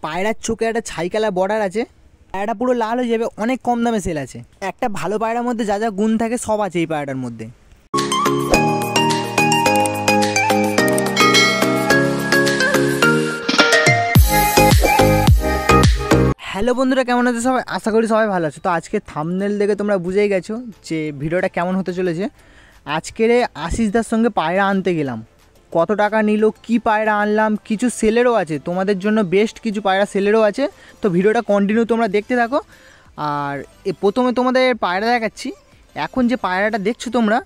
পায়রার চোখে একটা ছাই কালার বর্ডার আছে, পায়রাটা পুরো লাল হয়ে যাবে, অনেক কম দামে সেল আছে। একটা ভালো পায়রার মধ্যে যা যা গুণ থাকে সব আছে এই পায়রাটার মধ্যে। হ্যালো বন্ধুরা, কেমন আছে সবাই? আশা করি সবাই ভালো আছে। তো আজকে থাম্বনেল দেখে তোমরা বুঝেই গেছো যে ভিডিওটা কেমন হতে চলেছে। আজকের আশিসদার সঙ্গে পায়রা আনতে গেলাম, কত টাকা নিল, কি পায়রা আনলাম, কিছু সেলেরও আছে তোমাদের জন্য, বেস্ট কিছু পায়রা সেলেরও আছে। তো ভিডিওটা কন্টিনিউ তোমরা দেখতে থাকো। আর প্রথমে তোমাদের পায়রা দেখাচ্ছি। এখন যে পায়রাটা দেখছো তোমরা,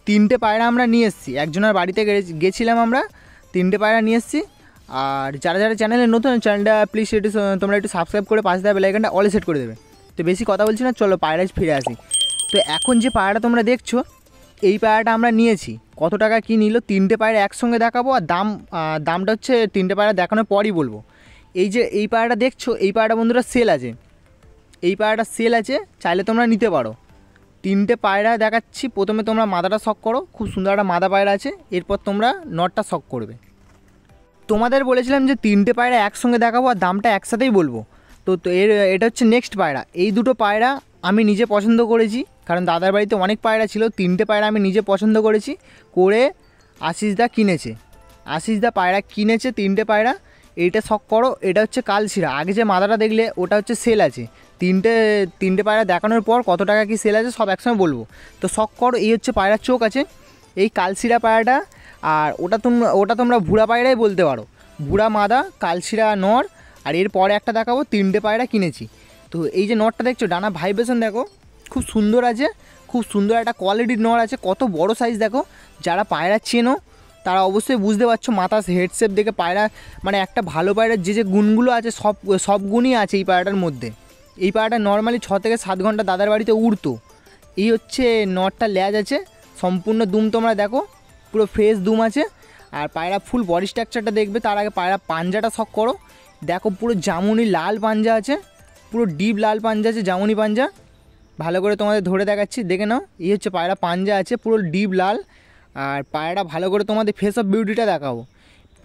3টে পায়রা আমরা নিয়ে এসেছি, একজনের বাড়িতে গেছিলাম আমরা, 3টে পায়রা নিয়ে এসেছি। আর যারা যারা চ্যানেলে নতুন, চ্যানেলটা প্লিজ একটু তোমরা একটু সাবস্ক্রাইব করে পাশে দেওয়া বেল আইকনটা অলে সেট করে দেবে। তো বেশি কথা বলছি না, চলো পায়রায় ফিরে আসি। তো এখন যে পায়রাটা তোমরা দেখছো, এই পায়রাটা আমরা নিয়েছি। কত টাকা কী নিল 3টে পায়রা একসঙ্গে দেখাবো, আর দামটা হচ্ছে 3টে পায়রা দেখানোর পরই বলবো। এই পায়রাটা দেখছো, এই পায়রাটা বন্ধুরা সেল আছে, এই পায়রাটা সেল আছে, চাইলে তোমরা নিতে পারো। 3টে পায়রা দেখাচ্ছি। প্রথমে তোমরা মাদাটা শখ করো, খুব সুন্দর একটা মাদা পায়রা আছে। এরপর তোমরা নটটা শখ করবে। তোমাদের বলেছিলাম যে 3টে পায়রা একসঙ্গে দেখাবো আর দামটা একসাথেই বলবো। তো এটা হচ্ছে নেক্সট পায়রা। এই দুটো পায়রা আমি নিজে পছন্দ করেছি, কারণ দাদার বাড়িতে অনেক পায়রা ছিল। 3টে পায়রা আমি নিজে পছন্দ করেছি, করে আশিসদা কিনেছে। আশিসদা পায়রা কিনেছে 3টে পায়রা। এইটা শখ করো, এটা হচ্ছে কালশিরা। আগে যে মাদাটা দেখলে ওটা হচ্ছে সেল আছে। 3টে পায়রা দেখানোর পর কত টাকা কি সেল আছে সব একসঙ্গে বলবো। তো শখ করো, এই হচ্ছে পায়রার চোখ আছে, এই কালশিরা পায়রাটা। আর ওটা তোমরা ভুড়া পায়রাই বলতে পারো, ভুড়া মাদা কালশিরা নর। আর এরপরে একটা দেখাবো, 3টে পায়রা কিনেছি। তো এই যে নরটা দেখছো, ডানা ভাইব্রেশন দেখো, খুব সুন্দর আছে, খুব সুন্দর একটা কোয়ালিটির নর আছে। কত বড় সাইজ দেখো, যারা পায়রা চেনো তারা অবশ্যই বুঝতে পারছো। মাথার হেডশেপ দেখে পায়রা, মানে একটা ভালো পায়রার যে গুণগুলো আছে সব গুণই আছে এই পায়রাটার মধ্যে। এই পায়রাটা নর্মালি 6 থেকে 7 ঘন্টা দাদার বাড়িতে উড়তো। এই হচ্ছে নরটা, ল্যাজ আছে, সম্পূর্ণ দুম তোমরা দেখো, পুরো ফ্রেশ দুম আছে। আর পায়রা ফুল বডি স্ট্রাকচারটা দেখবে, তার আগে পায়রা পাঞ্জাটা শখ করো, দেখো পুরো জামুনি লাল পাঞ্জা আছে, পুরো ডিপ লাল পাঞ্জা আছে, জামুনি পাঞ্জা। ভালো করে তোমাদের ধরে দেখাচ্ছি, দেখে নাও। এই হচ্ছে পায়রা পাঞ্জা আছে, পুরো ডিপ লাল। আর পায়রাটা ভালো করে তোমাদের ফেস অফ বিউটিটা দেখাবো।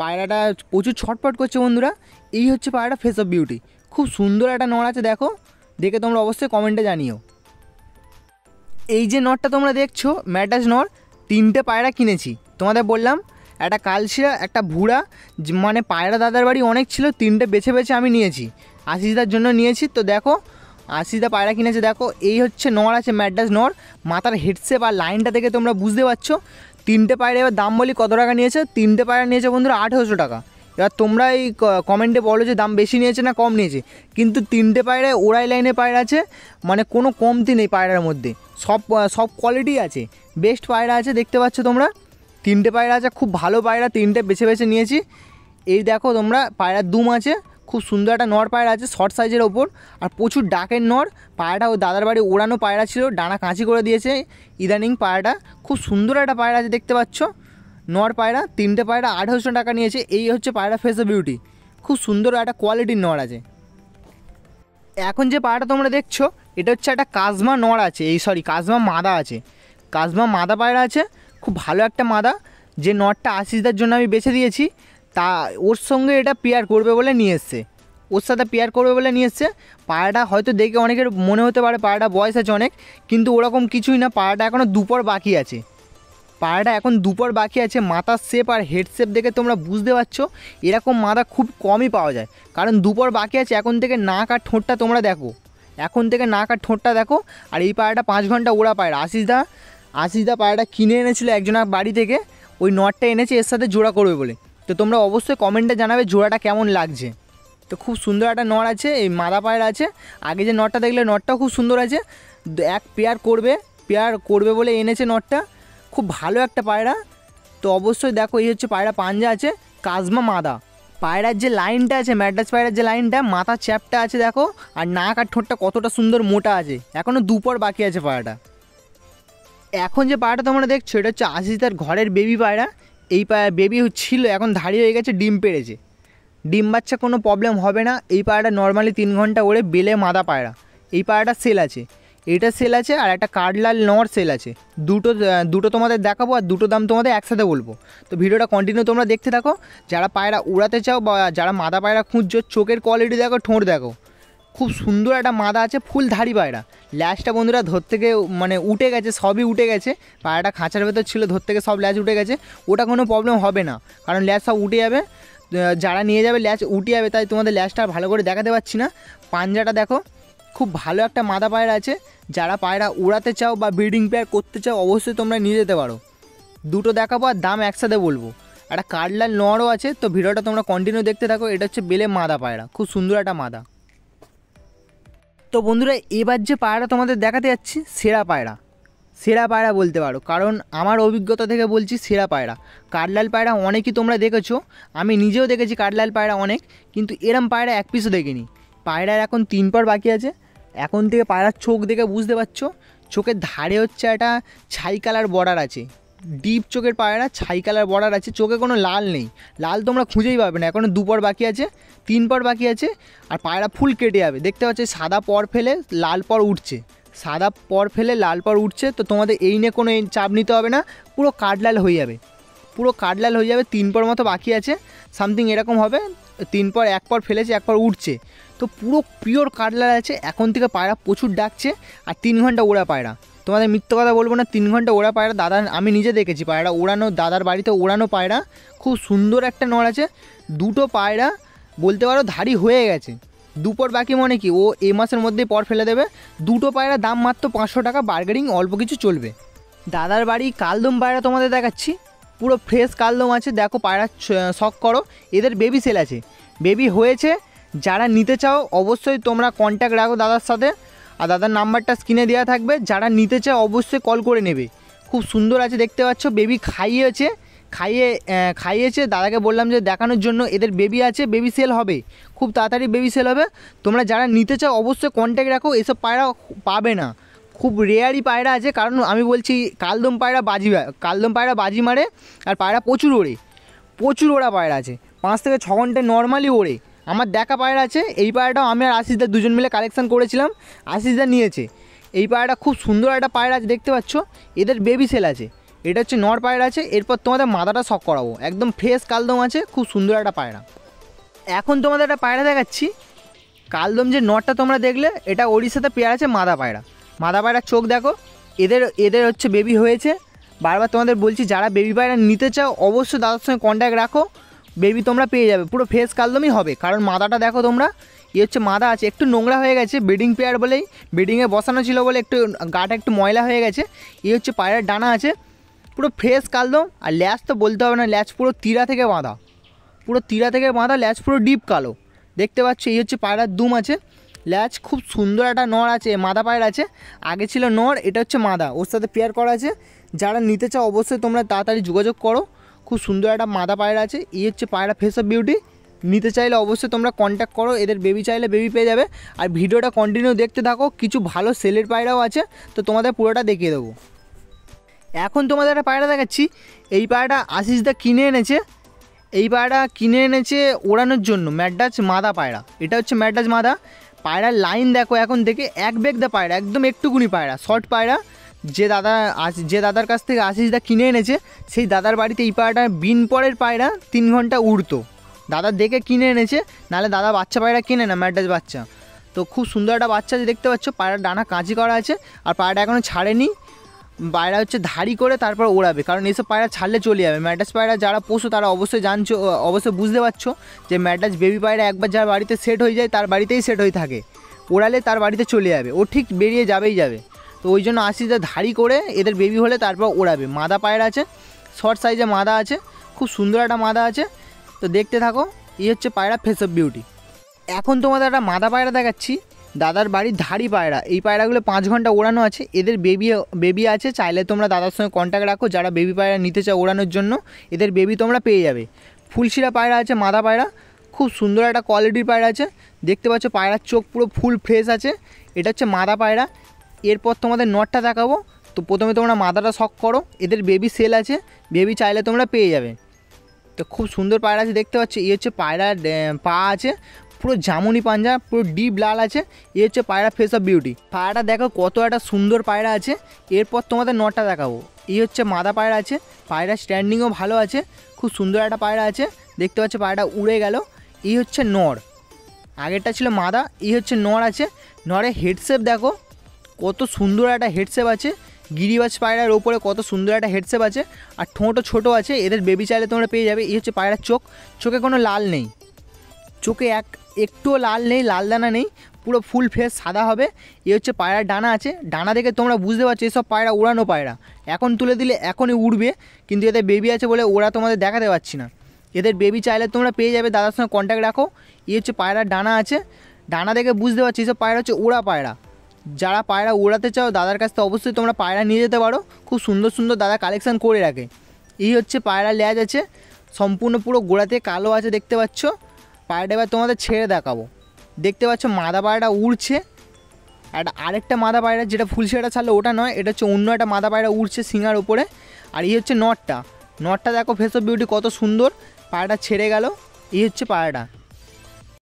পায়রাটা প্রচুর ছটপট করছে বন্ধুরা। এই হচ্ছে পায়রাটা ফেস অফ বিউটি, খুব সুন্দর একটা নর আছে, দেখো, দেখে তোমরা অবশ্যই কমেন্টে জানিও। এই যে নরটা তোমরা দেখছো, ম্যাড্রাস নর, 3টে পায়রা কিনেছি। তোমাদের বললাম একটা কালশিরা, একটা ভুড়া, মানে পায়রা দাদার বাড়ি অনেক ছিল, 3টে বেছে বেছে আমি নিয়েছি, আশিসদার জন্য নিয়েছি। তো দেখো আশিসদা পায়রা কিনেছে, দেখো এই হচ্ছে নর আছে, ম্যাড্রাস নর। মাথার হেডশেপ আর লাইনটা দেখে তোমরা বুঝতে পারছো। 3টে পায়রা এবার দাম বলি কত টাকা নিয়েছে। 3টে পায়রা নিয়েছে বন্ধুরা 1800 টাকা। এবার তোমরা এই কমেন্টে বলো যে দাম বেশি নিয়েছে না কম নিয়েছে, কিন্তু 3টে পায়রায় ওড়াই লাইনে পায়রা আছে, মানে কোনো কমতি নেই পায়রার মধ্যে, সব কোয়ালিটি আছে, বেস্ট পায়রা আছে, দেখতে পাচ্ছ তোমরা। 3টে পায়রা আছে, খুব ভালো পায়রা, 3টে বেছে বেছে নিয়েছি। এই দেখো তোমরা, পায়রার দুম আছে, খুব সুন্দর একটা নর পায়রা আছে, শর্ট সাইজের ওপর, আর প্রচুর ডাকের নর। পায়রাটা ও দাদার বাড়ি ওড়ানো পায়রা ছিল, ডানা কাঁচি করে দিয়েছে ইদানিং। পায়রাটা খুব সুন্দর একটা পায়রা আছে, দেখতে পাচ্ছ, নর পায়রা। 3টে পায়রা 1800 টাকা নিয়েছে। এই হচ্ছে পায়রা ফেস অফ বিউটি, খুব সুন্দর একটা কোয়ালিটির নর আছে। এখন যে পায়রাটা তোমরা দেখছো, এটা হচ্ছে একটা কাজমা নর আছে, কাজমা মাদা আছে, কাজমা মাদা পায়রা আছে, খুব ভালো একটা মাদা। যে নরটা আশিসদার জন্য আমি বেছে দিয়েছি, তা ওর সঙ্গে এটা পেয়ার করবে বলে নিয়ে এসছে, ওর সাথে পেয়ার করবে বলে নিয়ে এসছে। পায়রাটা হয়তো দেখে অনেকের মনে হতে পারে পায়রাটা বয়স আছে অনেক, কিন্তু ওরকম কিছুই না। পায়রাটা এখনও দুপর বাকি আছে, পায়রাটা এখন দুপর বাকি আছে। মাথার শেপ আর হেড শেপ দেখে তোমরা বুঝতে পারছো, এরকম মাদা খুব কমই পাওয়া যায়, কারণ দুপর বাকি আছে। এখন থেকে নাক আর ঠোঁটটা তোমরা দেখো, এখন থেকে নাক আর ঠোঁটটা দেখো। আর এই পায়রাটা 5 ঘন্টা ওড়া পায়রা। আশিসদা পায়রাটা কিনে এনেছিল একজনের বাড়ি থেকে, ওই নটটা এনেছে এর সাথে জোড়া করবে বলে। তো তোমরা অবশ্যই কমেন্টে জানাবে জোড়াটা কেমন লাগছে। তো খুব সুন্দর একটা নর আছে, এই মাদা পায়রা আছে। আগে যে নটটা দেখলে, নটটাও খুব সুন্দর আছে, এক পেয়ার করবে বলে এনেছে নটটা, খুব ভালো একটা পায়রা। তো অবশ্যই দেখো, এই হচ্ছে পায়রা পাঞ্জা আছে, কাজমা মাদা। পায়রার যে লাইনটা আছে, ম্যাড্রাস পায়রার যে লাইনটা, মাথার চ্যাপটা আছে দেখো, আর নাক আর ঠোঁটটা কতটা সুন্দর মোটা আছে। এখনও দুপর বাকি আছে পায়রাটা। এখন যে পায়রাটা তোমরা দেখছো, এটা হচ্ছে আশিসদার ঘরের বেবি পায়রা। এই বেবি ছিল, এখন ধাড়ি হয়ে গেছে, ডিম পেড়েছে, ডিম বাচ্চা কোনো প্রবলেম হবে না। এই পায়রাটা নর্মালি 3 ঘন্টা ওড়ে, বেলে মাদা পায়রা। এই পায়রাটা সেল আছে। এটা সেল আছে আর একটা কাঠলাল নর সেল আছে। দুটো তোমাদের দেখাবো আর দুটো দাম তোমাদের একসাথে বলবো। তো ভিডিওটা কন্টিনিউ তোমরা দেখতে থাকো। যারা পায়রা উড়াতে চাও বা যারা মাদা পায়রা খুঁজছো, চোখের কোয়ালিটি দেখো, ঠোঁট দেখো, খুব সুন্দর একটা মাদা আছে, ফুল ধাড়ি পায়রা। ল্যাজটা বন্ধুরা ধর থেকে মানে উঠে গেছে, সবই উঠে গেছে। পায়রাটা খাঁচার ভেতর ছিল, ধর থেকে সব ল্যাজ উঠে গেছে। ওটা কোনো প্রবলেম হবে না, কারণ ল্যাজ সব উঠে যাবে। যারা নিয়ে যাবে ল্যাজ উঠে যাবে, তাই তোমাদের ল্যাজটা ভালো করে দেখাতে পারছি না। পাঞ্জাটা দেখো, খুব ভালো একটা মাদা পায়রা আছে। যারা পায়রা উড়াতে চাও বা ব্রিডিং পেয়ার করতে চাও, অবশ্যই তোমরা নিয়ে যেতে পারো। দুটো দেখাবো আর দাম একসাথে বলবো। একটা কাঠলাল নরও আছে। তো ভিডিওটা তোমরা কন্টিনিউ দেখতে থাকো। এটা হচ্ছে বেলে মাদা পায়রা, খুব সুন্দর একটা মাদা। তো বন্ধুরা, এবার যে পায়রা তোমাদের দেখাতে যাচ্ছি, সেরা পায়রা বলতে পারো, কারণ আমার অভিজ্ঞতা থেকে বলছি সেরা পায়রা। কাঠলাল পায়রা অনেকই তোমরা দেখেছো, আমি নিজেও দেখেছি কাঠলাল পায়রা অনেক, কিন্তু এরম পায়রা এক পিসও দেখিনি। পায়রার এখন 3 পর বাকি আছে। এখন থেকে পায়রার চোখ দেখে বুঝতে পারছো, চোখের ধারে হচ্ছে একটা ছাই কালার বর্ডার আছে। ডিপ চোখের পায়রা, ছাই কালার বর্ডার আছে, চোখে কোনো লাল নেই। লাল তোমরা খুঁজেই পাবে না। এখনও 2 পর বাকি আছে, 3 পর বাকি আছে। আর পায়রা ফুল কেটে যাবে। দেখতে পাচ্ছ সাদা পর ফেলে লাল পর উঠছে, সাদা পর ফেলে লাল পর উঠছে। তো তোমাদের এই নিয়ে কোনো চাপ নিতে হবে না, পুরো কাঠলাল হয়ে যাবে, পুরো কাঠলাল হয়ে যাবে। 3 পর মতো বাকি আছে, সামথিং এরকম হবে। 3 পর, 1 পর ফেলেছে, 1 পর উঠছে। তো পুরো পিওর কাঠলাল আছে। এখন থেকে পায়রা প্রচুর ডাকছে। আর 3 ঘন্টা ওড়া পায়রা, তোমাদের মিথ্যে কথা বলবো না, 3 ঘন্টা ওড়া পায়রা। দাদা আমি নিজে দেখেছি পায়রা ওড়ানো, দাদার বাড়িতে ওড়ানো পায়রা। খুব সুন্দর একটা নড় আছে। দুটো পায়রা বলতে পারো ধাড়ি হয়ে গেছে। 2 পর বাকি মানে কি, ও এই মাসের মধ্যেই পর ফেলে দেবে। দুটো পায়রা দাম মাত্র 500 টাকা, বার্গেনিং অল্প কিছু চলবে। দাদার বাড়ি কালদম পায়রা তোমাদের দেখাচ্ছি, পুরো ফ্রেশ কালদম আছে। দেখো পায়রা শখ করো। এদের বেবি সেল আছে, বেবি হয়েছে। যারা নিতে চাও অবশ্যই তোমরা কন্ট্যাক্ট রাখো দাদার সাথে, আর দাদার নাম্বারটা স্ক্রিনে দেওয়া থাকবে। যারা নিতে চাও অবশ্যই কল করে নেবে। খুব সুন্দর আছে, দেখতে পাচ্ছ। বেবি খাইয়েছে। দাদাকে বললাম যে দেখানোর জন্য। এদের বেবি আছে, বেবি সেল হবে, খুব তাড়াতাড়ি বেবি সেল হবে। তোমরা যারা নিতে চাও অবশ্যই কন্ট্যাক্ট রাখো। এসব পায়রা পাবে না, খুব রেয়ারই পায়রা আছে। কারণ আমি বলছি কালদম পায়রা বাজি মারে, আর পায়রা প্রচুর ওড়া পায়রা আছে। 5 থেকে 6 ঘন্টায় নর্মালি ওড়ে। আমার দেখা পায়রা আছে। এই পায়রাটাও আমি আর আশিসদা দুজন মিলে কালেকশান করেছিলাম, আশিসদা নিয়েছে। এই পায়রাটা খুব সুন্দর একটা পায়রা আছে, দেখতে পাচ্ছ। এদের বেবি সেল আছে। এটা হচ্ছে নর পায়রা আছে। এরপর তোমাদের মাথাটা শখ করাবো, একদম ফ্রেশ কালদম আছে, খুব সুন্দর একটা পায়রা। এখন তোমাদের একটা পায়রা দেখাচ্ছি। কালদম যে নরটা তোমরা দেখলে, এটা ওড়িশাতে পেয়ার আছে মাদা পায়রার চোখ দেখো। এদের হচ্ছে বেবি হয়েছে। বারবার তোমাদের বলছি, যারা বেবি পায়রা নিতে চাও অবশ্যই দাদার সঙ্গে কন্ট্যাক্ট রাখো, বেবি তোমরা পেয়ে যাবে। পুরো ফ্রেশ কালদমই হবে, কারণ মাদাটা দেখো তোমরা। হচ্ছে মাদা আছে, একটু নোংরা হয়ে গেছে ব্রিডিং পেয়ার বলেই, ব্রিডিংয়ে বসানো ছিল বলে একটু গাটা একটু ময়লা হয়ে গেছে। হচ্ছে পায়রার ডানা আছে, পুরো ফ্রেশ কালদম। আর ল্যাজ তো বলতে হবে না, ল্যাজ পুরো তীরা থেকে বাঁধা, ল্যাজ পুরো ডিপ কালো, দেখতে পাচ্ছ। এই হচ্ছে পায়রার দুম আছে, ল্যাজ খুব সুন্দর একটা নর আছে, মাদা পায়রা আছে। আগে ছিল নর, এটা হচ্ছে মাদা, ওর সাথে পেয়ার করা আছে। যারা নিতে চাও অবশ্যই তোমরা তাড়াতাড়ি যোগাযোগ করো। খুব সুন্দর একটা মাদা পায়রা আছে। এই হচ্ছে পায়রা ফেস অফ বিউটি। নিতে চাইলে অবশ্যই তোমরা কন্ট্যাক্ট করো। এদের বেবি চাইলে বেবি পেয়ে যাবে। আর ভিডিওটা কন্টিনিউ দেখতে থাকো, কিছু ভালো সেলের পায়রাও আছে, তো তোমাদের পুরোটা দেখিয়ে দেবো। এখন তোমাদের একটা পায়রা দেখাচ্ছি। এই পায়রাটা আশিসদা কিনে এনেছে ওড়ানোর জন্য, ম্যাড্রাস মাদা পায়রা। এটা হচ্ছে ম্যাড্রাস মাদা পায়রার লাইন দেখো। এখন থেকে এক বেগদা পায়রা, একদম একটুকুনি পায়রা, শর্ট পায়রা। যে দাদার কাছ থেকে আশিসদা কিনে এনেছে, সেই দাদার বাড়িতে এই পায়রাটা বিন পরের পায়রা 3 ঘন্টা উড়তো। দাদা দেখে কিনে এনেছে, নাহলে দাদা বাচ্চা পায়রা কিনে না, ম্যাড্রাস বাচ্চা। তো খুব সুন্দর একটা বাচ্চা আছে, দেখতে পাচ্ছ। পায়রার ডানা কাঁচি করা আছে, আর পায়রাটা এখনও ছাড়েনি। পায়রা হচ্ছে ধাড়ি করে তারপর ওড়াবে, কারণ এইসব পায়রা ছাড়লে চলে যাবে। ম্যাড্রাস পায়রা যারা পোষো তারা অবশ্যই অবশ্যই বুঝতে পারছো যে ম্যাড্রাস বেবি পায়রা একবার যার বাড়িতে সেট হয়ে যায়, তার বাড়িতেই সেট হয়ে থাকে। ওড়ালে তার বাড়িতে চলে যাবে, ও ঠিক বেরিয়ে যাবে। তো ওই জন্য আশিসদা ধাড়ি করে এদের বেবি হলে তারপর ওড়াবে। মাদা পায়রা আছে, শর্ট সাইজে মাদা আছে, খুব সুন্দর একটা মাদা আছে। তো দেখতে থাকো। এই হচ্ছে পায়রা ফেস অফ বিউটি। এখন তোমাদের একটা মাদা পায়রা দেখাচ্ছি, দাদার বাড়ির ধাড়ি পায়রা। এই পায়রাগুলো 5 ঘন্টা ওড়ানো আছে। এদের বেবি আছে, চাইলে তোমরা দাদার সঙ্গে কন্ট্যাক্ট রাখো। যারা বেবি পায়রা নিতে চাও ওড়ানোর জন্য, এদের বেবি তোমরা পেয়ে যাবে। ফুলশিরা পায়রা আছে, মাদা পায়রা, খুব সুন্দর একটা কোয়ালিটির পায়রা আছে। দেখতে পাচ্ছ পায়রার চোখ পুরো ফুল ফ্রেশ আছে। এটা হচ্ছে মাদা পায়রা। এরপর তোমাদের নটটা দেখাবো। তো প্রথমে তোমরা মাদাটা শখ করো। এদের বেবি সেল আছে, বেবি চাইলে তোমরা পেয়ে যাবে। তো খুব সুন্দর পায়রা আছে, দেখতে পাচ্ছ। এই হচ্ছে পায়রার পা আছে, পুরো জামুনি পাঞ্জা, পুরো ডিপ লাল আছে। এই হচ্ছে পায়রা ফেস অফ বিউটি। পায়রাটা দেখো কত একটা সুন্দর পায়রা আছে। এরপর তোমাদের নটটা দেখাবো। এই হচ্ছে মাদা পায়রা আছে, পায়রা স্ট্যান্ডিংও ভালো আছে, খুব সুন্দর একটা পায়রা আছে। দেখতে পাচ্ছ পায়রাটা উড়ে গেল। এই হচ্ছে নর, আগেরটা ছিল মাদা, এই হচ্ছে নর আছে। নরের হেডশেপ দেখো কত সুন্দর একটা হেডশেপ আছে। গিরিবাজ পায়রার ওপরে কত সুন্দর একটা হেডশেপ আছে, আর ঠোঁটও ছোটো আছে। এদের বেবি চাইলে তোমরা পেয়ে যাবে। এই হচ্ছে পায়রার চোখ, চোখে কোনো লাল নেই, চোখে একটুও লাল নেই, লাল দানা নেই, পুরো ফুল ফেস সাদা হবে। এই হচ্ছে পায়রার ডানা আছে, ডানা দেখে তোমরা বুঝতে পারছো এসব পায়রা উড়ানো পায়রা। এখন তুলে দিলে এখনই উড়বে, কিন্তু এদের বেবি আছে বলে ওরা তোমাদের দেখাতে পারছি না। এদের বেবি চাইলে তোমরা পেয়ে যাবে, দাদার সঙ্গে কন্ট্যাক্ট রাখো। এই হচ্ছে পায়রার ডানা আছে, ডানা দেখে বুঝতে পারছি এসব পায়রা হচ্ছে ওড়া পায়রা। যারা পায়রা ওড়াতে চাও দাদার কাছ থেকে অবশ্যই তোমরা পায়রা নিয়ে যেতে পারো, খুব সুন্দর সুন্দর দাদা কালেকশান করে রাখে। এই হচ্ছে পায়রা ল্যাজ আছে, সম্পূর্ণ পুরো গোড়াতে কালো আছে দেখতে পাচ্ছ। পায়রাটা এবার তোমাদের ছেড়ে দেখাবো। দেখতে পাচ্ছ মাদা পায়রাটা উড়ছে, আরেকটা মাদা পায়রা যেটা ফুল ছেঁড়া ছাড়লো ওটা নয়, এটা হচ্ছে অন্য একটা মাদা পায়রা উড়ছে সিঙার ওপরে। আর এই হচ্ছে নটটা, নটটা দেখো ফেস অফ বিউটি কত সুন্দর। পায়রাটা ছেড়ে গেল। এই হচ্ছে পায়রাটা।